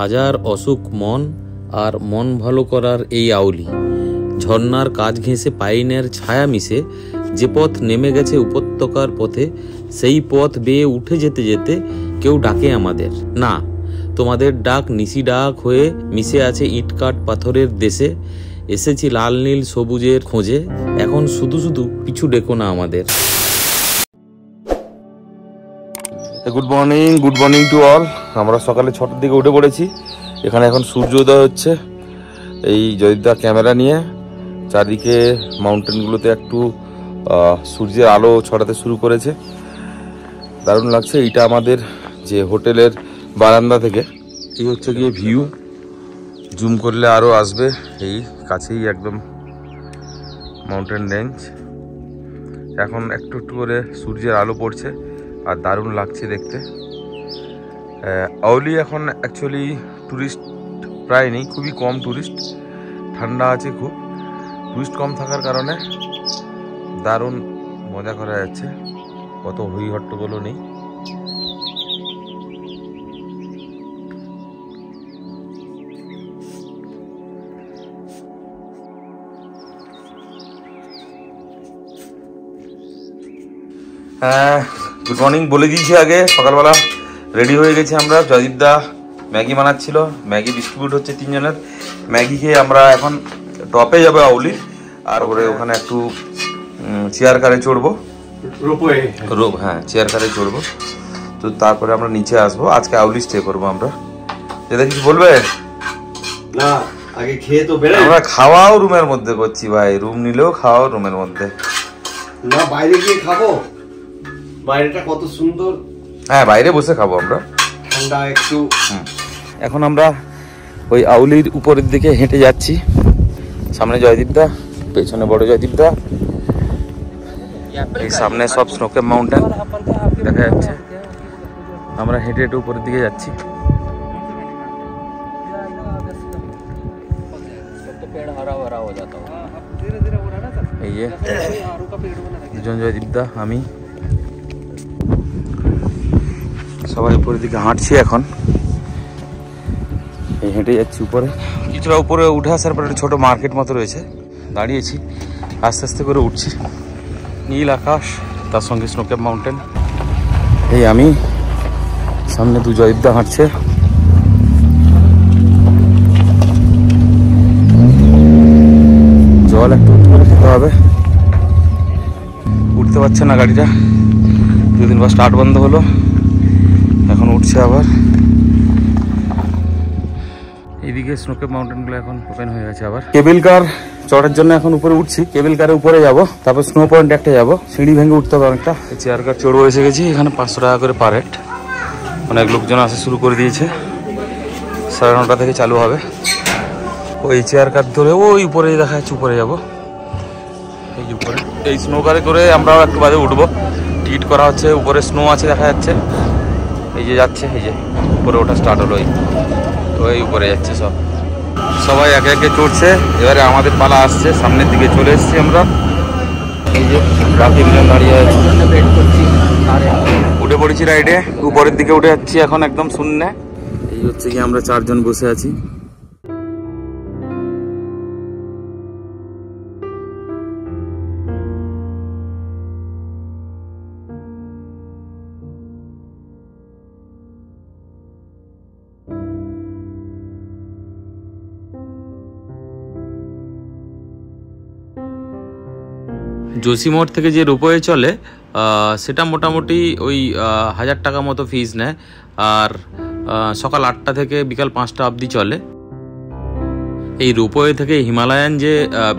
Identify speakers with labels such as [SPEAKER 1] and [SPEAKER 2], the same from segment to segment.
[SPEAKER 1] হাজার অসুখ মন আর মন ভালো করার এই আউলি ঝর্ণার কাজ ঘেঁষে পাইনের ছায়া মিশে যে পথ নেমে গেছে উপত্যকার পথে, সেই পথ বেয়ে উঠে যেতে যেতে কেউ ডাকে আমাদের। না, তোমাদের ডাক নিশি ডাক হয়ে মিশে আছে ইটকাট পাথরের দেশে। এসেছি লাল নীল সবুজের খোঁজে, এখন শুধু শুধু পিছু ডেকো না আমাদের।
[SPEAKER 2] Good morning to all. আমরা সকালে 6টার দিকে উঠে পড়েছি। এখানে এখন সূর্যোদয় হচ্ছে। এই জয়দা ক্যামেরা নিয়ে চারদিকে মাউন্টেনগুলোতে একটু সূর্যের আলো ছড়াতে শুরু করেছে, দারুণ লাগছে। এইটা আমাদের যে হোটেলের বারান্দা থেকে এই হচ্ছে গিয়ে ভিউ। জুম করলে আরও আসবে, এই কাছেই একদম মাউন্টেন রেঞ্জ। এখন একটু একটু করে সূর্যের আলো পড়ছে আর দারুণ লাগছে দেখতে। আউলি এখন অ্যাকচুয়ালি ট্যুরিস্ট প্রায় নেই, খুবই কম ট্যুরিস্ট। ঠান্ডা আছে খুব, ট্যুরিস্ট কম থাকার কারণে দারুণ মজা করা যাচ্ছে, কত হই হট্টগোলও নেই। গুড মর্নিং বলে দিয়েছি আগে। সকালবেলা রেডি হয়ে গেছি আমরা। জয়দীপদা ম্যাগি বানাচ্ছিল, ম্যাগি ডিস্ট্রিবিউট হচ্ছে 3 জনের। ম্যাগি খেয়ে আমরা এখন টপে যাবো আউলি, আর ওখানে একটু চেয়ার কারে চড়বো, হ্যাঁ চেয়ার কারে চড়বো। তো তারপরে আমরা নিচে আসবো। আজকে আউলি স্টে করবো আমরা। যেটা কিছু বলবে
[SPEAKER 3] না, আগে খেয়ে তো বেরোই।
[SPEAKER 2] আমরা খাওয়াও রুমের মধ্যে করছি ভাই, রুম নিলেও খাওয়াও রুমের মধ্যে
[SPEAKER 3] না, বাইরে গিয়ে খাবো। বাইরেটা কত সুন্দর।
[SPEAKER 2] হ্যাঁ, বাইরে বসে খাবো আমরা,
[SPEAKER 3] ঠান্ডা একটু।
[SPEAKER 2] এখন আমরা ওই আউলির উপরের দিকে হেঁটে যাচ্ছি। সামনে জয়দীপদা, পেছনে বড় জয়দীপদা। এই সামনে সব স্নোকেপ মাউন্টেন দেখা যাচ্ছে। আমরা হেঁটে হেঁটে উপরের দিকে যাচ্ছি। এই যে দুজন জয়দীপদা, আমি, সবাই উপরের দিকে হাঁটছি। এখন এই হেঁটে যাচ্ছি উপরে। কিছুটা উপরে উঠে আসার পর একটা ছোট মার্কেট মতো রয়েছে, দাঁড়িয়েছি। আস্তে আস্তে করে উঠছি। নীল আকাশ, তার সঙ্গে স্নোকেপ মাউন্টেন। এই আমি, সামনে দু জয়দীপদা হাঁটছে। জল একটু করে খেতে হবে, উঠতে পারছে না গাড়িটা। 2 দিন বা স্টার্ট বন্ধ হলো, এখন উঠছে আবার। এইদিকে স্নোকেপ মাউন্টেনগুলো এখন ওপেন হয়ে গেছে আবার। কেবল কার চড়ার জন্য এখন উপরে উঠছি। কেবল কারে উপরে যাব, তারপর স্নো পয়েন্ট একটা যাবো। সিঁড়ি ভেঙে উঠতে হবে অনেকটা। চেয়ার কার চড়বো এসে গেছি। এখানে 500 টাকা করে পার হেড। অনেক লোকজন আসা শুরু করে দিয়েছে। 9:30 থেকে চালু হবে। ওই চেয়ার কার ধরে ওই উপরে দেখা যাচ্ছে, উপরে যাবো। এই যে উপরে এই স্নো কারে করে আমরাও একটু বাদে উঠবো। টিকিট করা হচ্ছে, উপরে স্নো আছে দেখা যাচ্ছে। এই যে যাচ্ছে, এই যে উপরে ওঠা স্টার্ট হলো। ওই উপরে যাচ্ছে সবাই একে একে চড়ছে। এবারে আমাদের পালা আসছে, সামনের দিকে চলে এসেছি আমরা। এই যে বাকি দুজন দাঁড়িয়ে আছে, উঠে পড়েছি রাইডে। উপরের দিকে উঠে যাচ্ছি এখন, একদম শূন্য। এই হচ্ছে কি আমরা 4 জন বসে আছি।
[SPEAKER 1] জোশীমঠ থেকে যে রোপওয়ে চলে সেটা মোটামুটি ওই 1000 টাকা মতো ফিস নেয়। আর সকাল 8টা থেকে বিকাল 5টা অবধি চলে। এই রোপওয়ে থেকে হিমালয়ান যে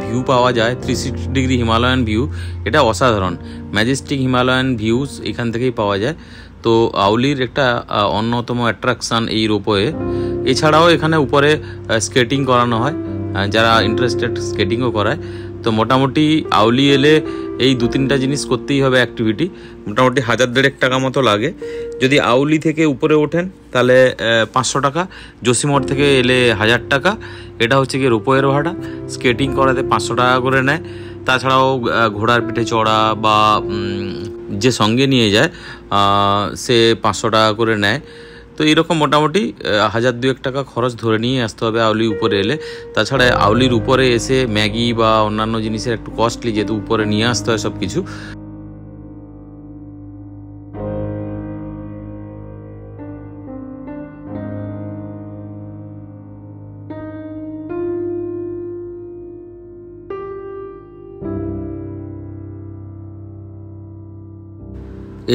[SPEAKER 1] ভিউ পাওয়া যায়, 360 ডিগ্রি হিমালয়ান ভিউ, এটা অসাধারণ। ম্যাজেস্টিক হিমালয়ান ভিউজ এখান থেকেই পাওয়া যায়। তো আউলির একটা অন্যতম অ্যাট্রাকশান এই রোপওয়ে। এছাড়াও এখানে উপরে স্কেটিং করানো হয়, যারা ইন্টারেস্টেড স্কেটিংও করায়। তো মোটামুটি আউলি এলে এই 2-3টা জিনিস করতেই হবে অ্যাক্টিভিটি। মোটামুটি 1000-1,500 টাকা মতো লাগে। যদি আউলি থেকে উপরে ওঠেন তাহলে 500 টাকা, জোশীমঠ থেকে এলে 1000 টাকা। এটা হচ্ছে কি রোপওয়ের ভাড়া। স্কেটিং করাতে 500 টাকা করে নেয়। তাছাড়াও ঘোড়ার পিঠে চড়া বা যে সঙ্গে নিয়ে যায় সে 500 টাকা করে নেয়। তো এইরকম মোটামুটি 1000-2000 টাকা খরচ ধরে নিয়ে আসতে হবে আউলি উপরে এলে। তাছাড়া আউলির উপরে এসে ম্যাগি বা অন্যান্য জিনিসের একটু কস্টলি, যেহেতু উপরে নিয়ে আসতে হয় সব কিছু।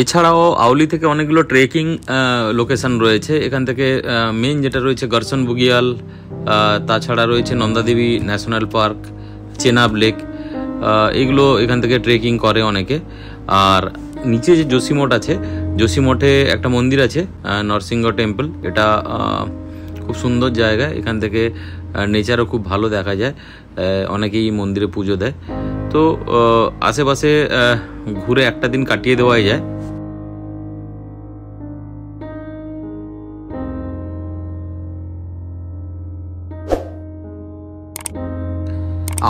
[SPEAKER 1] এছাড়াও আউলি থেকে অনেকগুলো ট্রেকিং লোকেশন রয়েছে। এখান থেকে মেন যেটা রয়েছে গর্সন বুগিয়াল, তাছাড়া রয়েছে Nanda Devi national park, Chenab lake, এগুলো এখান থেকে ট্রেকিং করে অনেকে। আর নিচে যে যোশীমঠ আছে, যোশীমঠে একটা মন্দির আছে নরসিংহ টেম্পল, এটা খুব সুন্দর জায়গা। এখান থেকে নেচারও খুব ভালো দেখা যায়, অনেকেই মন্দিরে পুজো দেয়। তো আশেপাশে ঘুরে একটা দিন কাটিয়ে দেওয়াই যায়।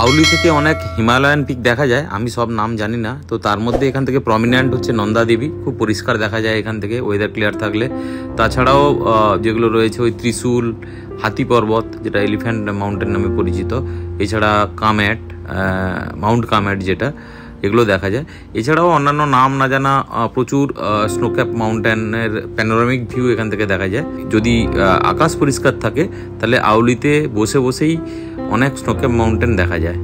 [SPEAKER 1] আউলি থেকে অনেক হিমালয়ান পিক দেখা যায়, আমি সব নাম জানি না। তো তার মধ্যে এখান থেকে প্রমিনেন্ট হচ্ছে নন্দাদেবী, খুব পরিষ্কার দেখা যায় এখান থেকে ওয়েদার ক্লিয়ার থাকলে। তাছাড়াও যেগুলো রয়েছে ওই ত্রিশূল, হাতি পর্বত যেটা এলিফ্যান্ট মাউন্টেন নামে পরিচিত, এছাড়া কামেট, মাউন্ট কামেট যেটা, এগুলো দেখা যায়। এছাড়াও অন্যান্য নাম না জানা প্রচুর স্নোক্যাপ মাউন্টেনের প্যানোরামিক ভিউ এখান থেকে দেখা যায়। যদি আকাশ পরিষ্কার থাকে তাহলে আউলিতে বসে বসেই অনেক স্নোক্যাপ মাউন্টেন দেখা যায়।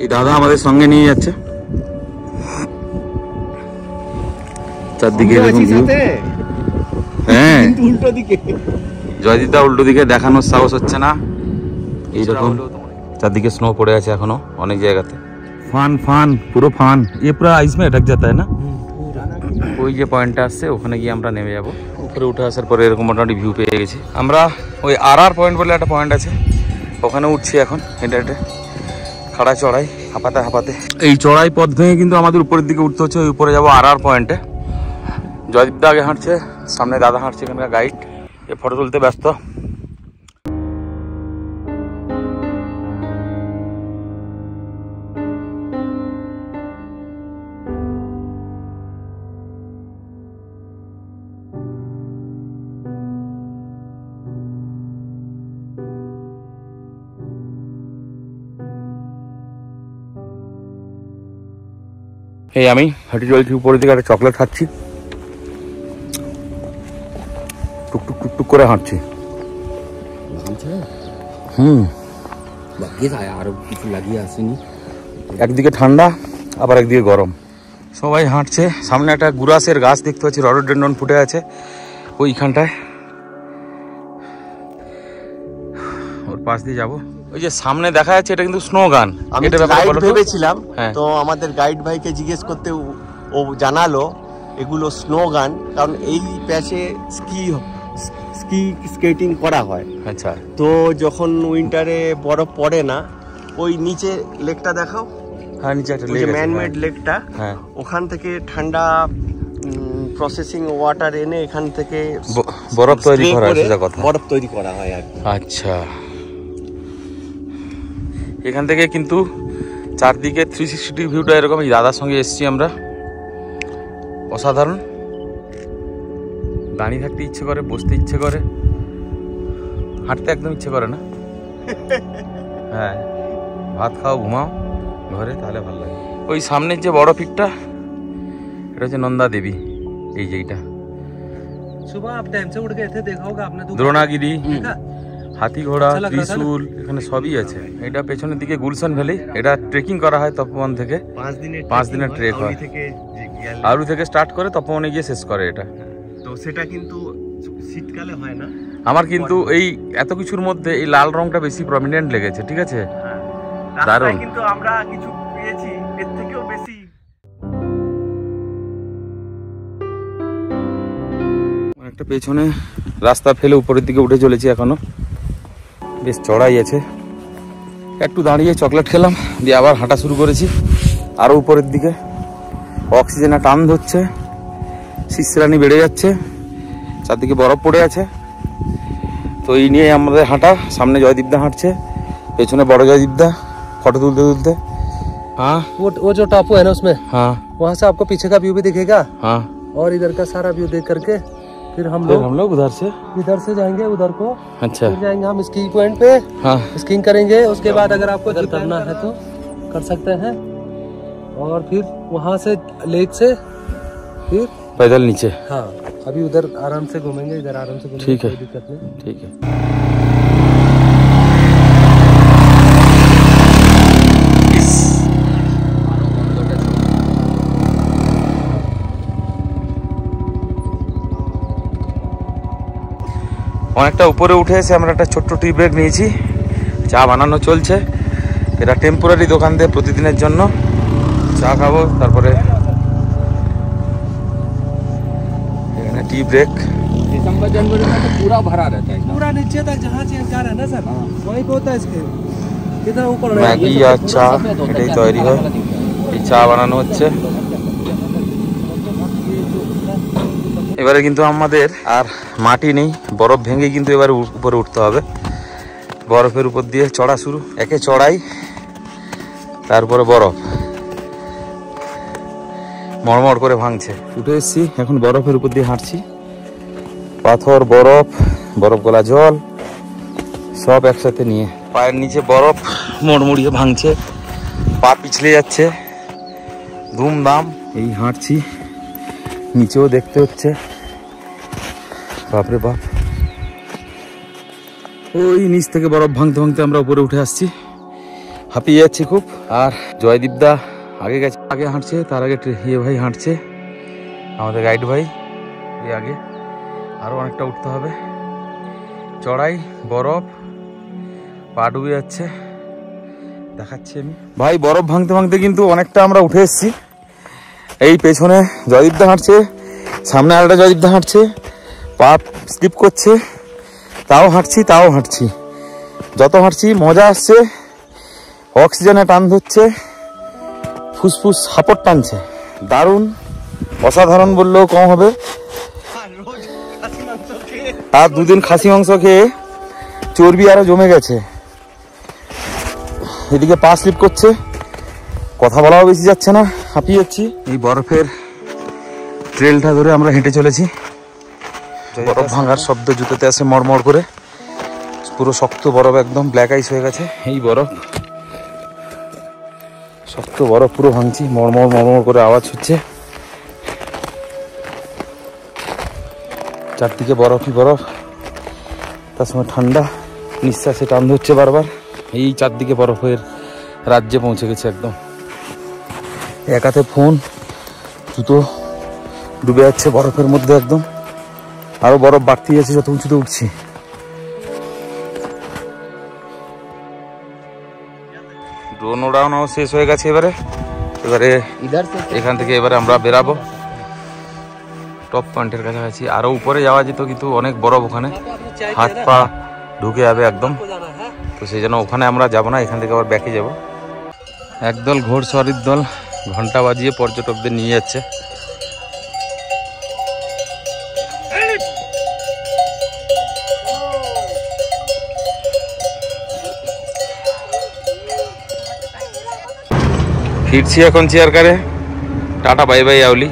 [SPEAKER 2] এই দাদা আমাদের সঙ্গে নিয়ে যাচ্ছে, চারদিকে এরকম ভিউ। হ্যাঁ,
[SPEAKER 3] উল্টো দিকে
[SPEAKER 2] জয়দীপদা উল্টো দিকে দেখানোর সাহস হচ্ছে না। এইরকম চারদিকে স্নো পড়ে আছে এখনো অনেক জায়গাতে। ফান ফান, পুরো ফান, এ পুরো আইস মে আটক যেতে না। ওই যে পয়েন্টটা আসছে ওখানে গিয়ে আমরা নেমে যাবো। উপরে উঠে আসার পরে এরকম মোটামুটি ভিউ পেয়ে গেছি আমরা। ওই আর পয়েন্ট বলে একটা পয়েন্ট আছে, ওখানে উঠছি এখন হেঁটে হেঁটে, খাড়া চড়াই, হাঁপাতে হাঁপাতে। এই চড়াই পথ ভেঙে কিন্তু আমাদের উপরের দিকে উঠতে হচ্ছে। ওই উপরে যাবো আর পয়েন্টে। জয়দীপদা আগে হাঁটছে, সামনে দাদা হাঁটছে, এখানকার গাইড। এ ফটো তুলতে ব্যস্ত। এই আমি হাঁটি চলছি উপরের দিকে, একটা চকলেট খাচ্ছি, টুকটুক টুকটুক করে হাঁটছি। একদিকে ঠান্ডা আবার একদিকে গরম, সবাই হাঁটছে। সামনে একটা গুরাসের গাছ দেখতে পাচ্ছি, রডোডেন্ড্রন ফুটে আছে ওইখানটায়, ওর পাশ দিয়ে যাবো। ওই যে সামনে দেখা যাচ্ছে এটা কিন্তু স্নো গান।
[SPEAKER 3] আমি গাইড ভেবেছিলাম, তো আমাদের গাইড ভাইকে জিজ্ঞেস করতে ও জানালো এগুলো স্নো গান, কারণ এই প্যাচে স্কেটিং করা হয়।
[SPEAKER 2] আচ্ছা,
[SPEAKER 3] তো যখন উইন্টারে বরফ পড়ে না, ওই নিচে লেকটা দেখাও।
[SPEAKER 2] হ্যাঁ, নিচে একটা
[SPEAKER 3] লেক, ম্যানমেড লেকটা,
[SPEAKER 2] হ্যাঁ,
[SPEAKER 3] ওখান থেকে ঠান্ডা প্রসেসিং ওয়াটার এনে এখান থেকে
[SPEAKER 2] বরফ তৈরি করা হয়,
[SPEAKER 3] বরফ তৈরি করা হয় আর কি।
[SPEAKER 2] আচ্ছা, এখান থেকে কিন্তু চারদিকে 360 ভিউটা এরকম। এই দাদার সঙ্গে এসেছি আমরা, অসাধারণ। দাঁড়িয়ে থাকতে ইচ্ছে করে, বসতে ইচ্ছে করে, হাঁটতে একদম ইচ্ছে করে না। হ্যাঁ, ভাত খাও, ঘুমাও ঘরে, তাহলে ভালো লাগে। ওই সামনের যে বড় পিকটা, এটা হচ্ছে নন্দা দেবী। এই যে এইটা দ্রোণাগিরি, হাতি ঘোড়া, ত্রিশূল, এখানে সবই আছে। এটা পেছনের দিকে গুলশান ভ্যালি, এটা ট্রেকিং করা হয় তপোবন থেকে। 5 দিনের ট্রেক হয়, আলু থেকে স্টার্ট করে তপোবনে গিয়ে শেষ করে এটা।
[SPEAKER 3] তো সেটা কিন্তু শীতকালে হয় না।
[SPEAKER 2] আমার কিন্তু এই এত কিছুর মধ্যে এই লাল রংটা বেশি প্রমিনেন্ট লেগেছে। ঠিক আছে, দারুণ।
[SPEAKER 3] কিন্তু আমরা কিছু পেয়েছি, এর থেকেও বেশি।
[SPEAKER 2] একটা পেছনে রাস্তা ফেলে উপরের দিকে উঠে চলেছি, এখনো বেশ চড়াই আছে। একটু দাঁড়িয়ে চকলেট খেলাম, দিয়ে আবার হাঁটা শুরু করেছি আরো উপরের দিকে। অক্সিজেনে টান ধরছে, শিশিরানি বেড়ে যাচ্ছে, চারদিকে বরফ পড়ে আছে। তো এই নিয়ে আমাদের হাঁটা। সামনে জয়দীপদা হাঁটছে, পেছনে বড় জয়দীপদা ফটো तुलते तुलते। हाँ
[SPEAKER 4] वो जो टापू है ना उसमें,
[SPEAKER 2] हाँ
[SPEAKER 4] वहाँ से आपको पीछे का व्यू भी दिखेगा
[SPEAKER 2] हाँ।
[SPEAKER 4] और इधर का सारा व्यू देख करके फिर हम लोग
[SPEAKER 2] उधर से
[SPEAKER 4] जाएंगे उधर को।
[SPEAKER 2] अच्छा,
[SPEAKER 4] फिर जाएंगे हम स्की पॉइंट पे,
[SPEAKER 2] हाँ
[SPEAKER 4] स्कीइंग करेंगे। उसके बाद अगर आपको इधर करना है तो कर सकते हैं, और फिर वहाँ से लेक से फिर
[SPEAKER 2] पैदल नीचे।
[SPEAKER 4] हाँ, अभी उधर आराम से घूमेंगे, इधर आराम से घूमेंगे,
[SPEAKER 2] ठीक है,
[SPEAKER 4] कोई दिक्कत नहीं।
[SPEAKER 2] ठीक है। অনেকটা উপরে উঠে এসে আমরা একটা ছোট্ট টি ব্রেক নিয়েছি, চা বানানো চলছে। এটা টেম্পোরারি দোকান দিয়ে প্রতিদিনের জন্য চা খাবো, তারপরে এখানে টি ব্রেক।
[SPEAKER 4] दिसंबर जनवरी में तो पूरा भरा रहता है, पूरा नीचे तक जहाँ से जा रहा है ना सर, वहीं पे होता है इसके कितना ऊपर
[SPEAKER 2] ম্যাগি আর চা এটাই তৈরি হয়, এই চা বানানো হচ্ছে। এবারে কিন্তু আমাদের আর মাটি নেই, বরফ ভেঙে কিন্তু এবারে উপরে উঠতে হবে। বরফের উপর দিয়ে চড়া শুরু, একে চড়াই তারপরে বরফ মড়মড় করে ভাঙছে। উঠে এসছি, এখন বরফের উপর দিয়ে হাঁটছি। পাথর, বরফ, বরফ গলা জল সব একসাথে নিয়ে পায়ের নিচে বরফ মড়মড়িয়ে ভাঙছে, পা পিছলে যাচ্ছে ধুমধাম। এই হাঁটছি, নিচেও দেখতে হচ্ছে, বাপরে বাপ। ওই নিচ থেকে বরফ ভাঙতে ভাঙতে আমরা উপরে উঠে আসছি, হাঁপিয়ে যাচ্ছি খুব। আর জয়দীপদা আগে গেছে, আগে হাঁটছে, তার আগে ইয়ে ভাই হাঁটছে, আমাদের গাইড ভাই। এই আগে আরো অনেকটা উঠতে হবে, চড়াই, বরফ, পা ডুবে যাচ্ছে, দেখাচ্ছি আমি। ভাই বরফ ভাঙতে ভাঙতে কিন্তু অনেকটা আমরা উঠে এসেছি। এই পেছনে জয়দীপদা হাঁটছে, সামনে আরেকটা জয়দীপদা হাঁটছে, পা স্লিপ করছে, তাও হাঁটছি। যত হাঁটছি মজা আসছে, অক্সিজেনে টান ধরছে, ফুসফুস হাঁপড় টানছে, দারুণ, অসাধারণ বললেও কম হবে। আর দুদিন খাসি মাংস খেয়ে চর্বি আরো জমে গেছে। এদিকে পা স্লিপ করছে, কথা বলাও বেশি যাচ্ছে না, হাঁপিয়ে যাচ্ছি। এই বরফের ট্রেলটা ধরে আমরা হেঁটে চলেছি। বরফ ভাঙার শব্দ জুতোতে আসে মড়মড় করে, পুরো শক্ত বরফ, একদম ব্ল্যাক আইস হয়ে গেছে। এই বরফ, শক্ত বরফ পুরো ভাঙছি, মড়মড় মড়মড় করে আওয়াজ হচ্ছে। চারদিকে বরফই বরফ, তার সময় ঠান্ডা, নিঃশ্বাসে টান ধরছে বারবার। এই চারদিকে বরফের রাজ্যে পৌঁছে গেছে একদম। এক হাতে ফোন, জুতো ডুবে যাচ্ছে বরফের মধ্যে একদম। আরো বরফ বাড়তে যাচ্ছে যত উঁচুতে উঠছি। ড্রোন ওড়ানো শেষ হয়ে গেছে। এবারে এখান থেকে এবারে আমরা বেরাবো টপ পয়েন্টের কাছাকাছি। আরো উপরে যাওয়া যেত, কিন্তু অনেক বরফ, ওখানে হাত পা ঢুকে যাবে একদম। তো সেই জন্য ওখানে আমরা যাবো না, এখান থেকে আবার ব্যাকে যাব। একদল ঘোড়সওয়ারির দল ঘন্টা বাজিয়ে পর্যটকদের নিয়ে যাচ্ছে। ফিরছি এখন চেয়ার কারে। টাটা, বাই বাই আউলি।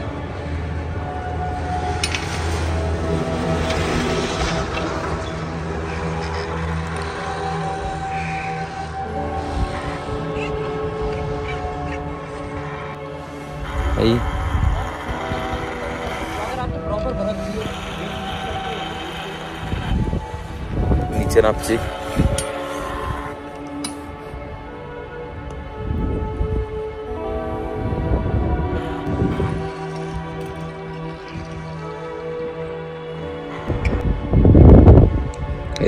[SPEAKER 2] এই নিচে নামছি।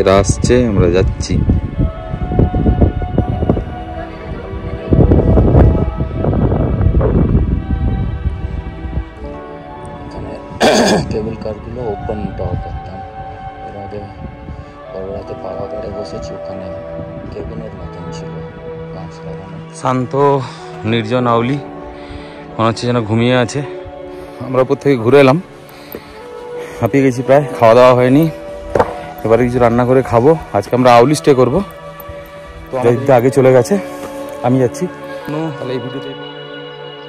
[SPEAKER 2] এরা আসছে, আমরা যাচ্ছি। কেবল কারগুলো ওপেন পাওয়া করতাম। এর আগে বড়রাতে পাওয়াগড়ে বসেছি, ওখানে কেবিনের মতন ছিল গাছ লাগানো। শান্ত নির্জন আউলি, মনে হচ্ছে যেন ঘুমিয়ে আছে। আমরা উপর থেকে ঘুরে এলাম, হাঁপিয়ে গেছি প্রায়, খাওয়া দাওয়া হয়নি। এবারে কিছু রান্না করে খাবো। আজকে আমরা আউলি স্টে করবো। তো আমাদের আগে চলে গেছে, আমি যাচ্ছি। তাহলে এই ভিডিওতে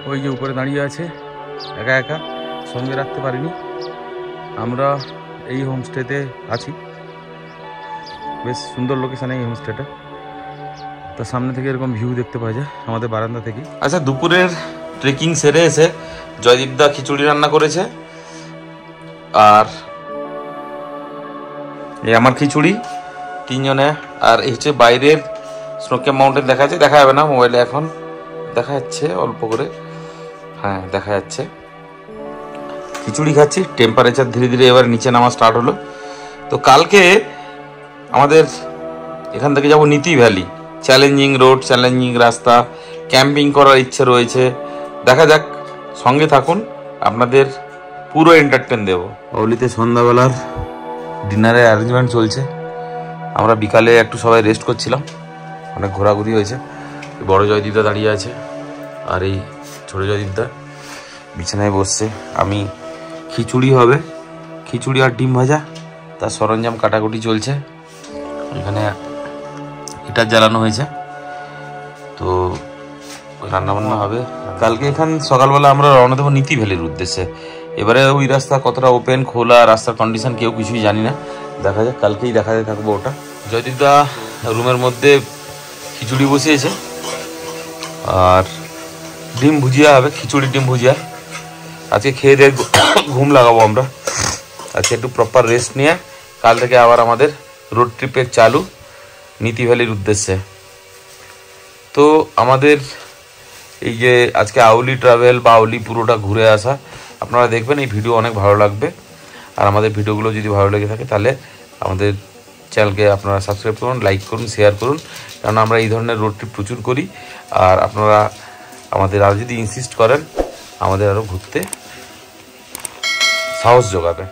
[SPEAKER 2] ওই যে উপরে দাঁড়িয়ে আছে একা একা, সঙ্গে রাখতে পারিনি। আমরা এই হোমস্টেতে আছি, বেশ সুন্দর লোকেশানে এই হোমস্টেটা। তো সামনে থেকে এরকম ভিউ দেখতে পাওয়া যায় আমাদের বারান্দা থেকে।
[SPEAKER 1] আচ্ছা, দুপুরের ট্রেকিং সেরে এসে জয়দীপদা খিচুড়ি রান্না করেছে, আর এই আমার খিচুড়ি তিনজনে। আর এই হচ্ছে বাইরের স্নোকে মাউন্টেন দেখা যাচ্ছে, দেখা যাবে না মোবাইলে, এখন দেখা যাচ্ছে অল্প করে, হ্যাঁ দেখা যাচ্ছে। খিচুড়ি খাচ্ছি, টেম্পারেচার ধীরে ধীরে এবার নিচে নামা স্টার্ট হলো। তো কালকে আমাদের এখান থেকে যাব নীতি ভ্যালি, চ্যালেঞ্জিং রোড, চ্যালেঞ্জিং রাস্তা, ক্যাম্পিং করার ইচ্ছে রয়েছে। দেখা যাক, সঙ্গে থাকুন, আপনাদের পুরো এন্টারটেন দেবো। অলিতে সন্ধ্যাবেলার ডিনারের অ্যারেঞ্জমেন্ট চলছে। আমরা বিকালে একটু সবাই রেস্ট করছিলাম, অনেক ঘোরাঘুরি হয়েছে। বড় জয়দীপদা দাঁড়িয়ে আছে, আর এই ছোটো জয়দীপদা বিছানায় বসছে। আমি খিচুড়ি হবে, খিচুড়ি আর ডিম ভাজা, তার সরঞ্জাম কাটাকুটি চলছে। এখানে হিটার জ্বালানো হয়েছে, তো রান্নাবান্না হবে। কালকে এখান সকালবেলা আমরা রওনা দেবো নীতি ভ্যালির উদ্দেশ্যে। এবারে ওই রাস্তা কতটা ওপেন খোলা, রাস্তার কন্ডিশন কেউ কিছুই জানি না, দেখা যাক, কালকেই দেখাতে থাকবো ওটা। জয়দীপদা রুমের মধ্যে খিচুড়ি বসিয়েছে, আর ডিম ভুজিয়া হবে, খিচুড়ি ডিম ভুজিয়া। আজকে খেয়ে দিয়ে ঘুম লাগাবো আমরা। আজকে একটু প্রপার রেস্ট নিয়ে কাল থেকে আবার আমাদের রোড ট্রিপের চালু নীতি ভ্যালির উদ্দেশ্যে। তো আমাদের এই যে আজকে আউলি ট্রাভেল বা আউলি পুরোটা ঘুরে আসা, আপনারা দেখবেন, এই ভিডিও অনেক ভালো লাগবে। আর আমাদের ভিডিওগুলো যদি ভালো লেগে থাকে তাহলে আমাদের চ্যানেলকে আপনারা সাবস্ক্রাইব করুন, লাইক করুন, শেয়ার করুন, কারণ আমরা এই ধরনের রোড ট্রিপ প্রচুর করি। আর আপনারা আমাদের আরও যদি ইনসিস্ট করেন, আমাদের আরও ঘুরতে সাহস যোগাবে।